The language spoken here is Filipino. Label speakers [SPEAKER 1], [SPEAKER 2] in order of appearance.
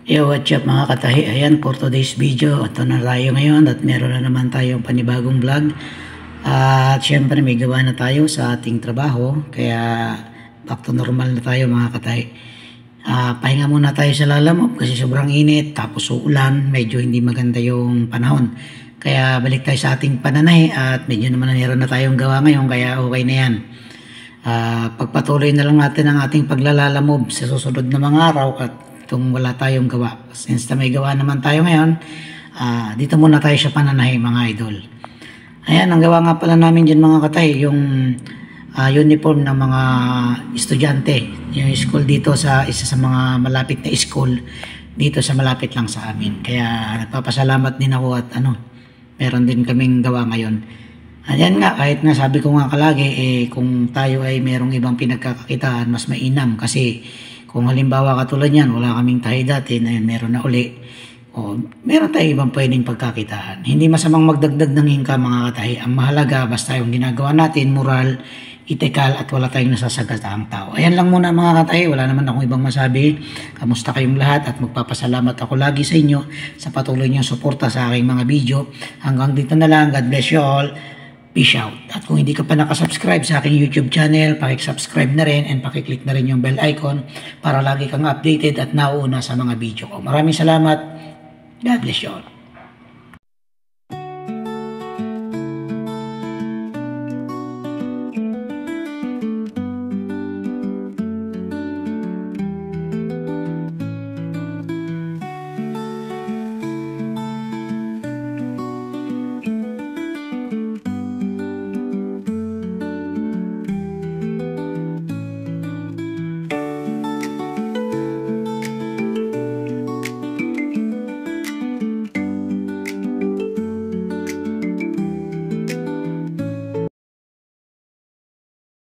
[SPEAKER 1] Yo, what's up mga katahi? Ayan, for today's video, ito na tayo ngayon at meron na naman tayong panibagong vlog. At syempre may gawa na tayo sa ating trabaho, kaya back to normal na tayo mga katahi. Pahinga muna tayo sa lalamog kasi sobrang init, tapos uulan, medyo hindi maganda yung panahon. Kaya balik tayo sa ating pananahi at medyo naman meron na tayong gawa ngayon, kaya okay na yan. Pagpatuloy na lang natin ang ating paglalalamog sa susunod na mga araw at itong wala tayong gawa. Since na may gawa naman tayo ngayon, dito muna tayo sa pananahi mga idol. Ayan, ang gawa nga pala namin dyan mga katay, yung uniform ng mga estudyante. Yung school dito sa isa sa mga malapit na school, dito sa malapit lang sa amin. Kaya nagpapasalamat din ako at meron din kaming gawa ngayon. Ayan nga, kahit nga sabi ko nga kalagi, kung tayo ay merong ibang pinagkakakitaan, mas mainam kasi kung halimbawa katulad yan, wala kaming tahi dati, na meron na uli, o meron tayo ibang pwedeng pagkakitaan. Hindi masamang magdagdag ng hingka mga katahi. Ang mahalaga, basta yung ginagawa natin, moral, etikal, at wala tayong nasasagataang tao. Ayan lang muna mga katahi, wala naman akong ibang masabi. Kamusta kayong lahat at magpapasalamat ako lagi sa inyo sa patuloy niyong suporta sa aking mga video. Hanggang dito na lang, God bless you all. Peace out. At kung hindi ka pa nakasubscribe sa aking YouTube channel, pakisubscribe na rin and pakiclick na rin yung bell icon para lagi kang updated at nauuna sa mga video ko. Maraming salamat. God bless you all.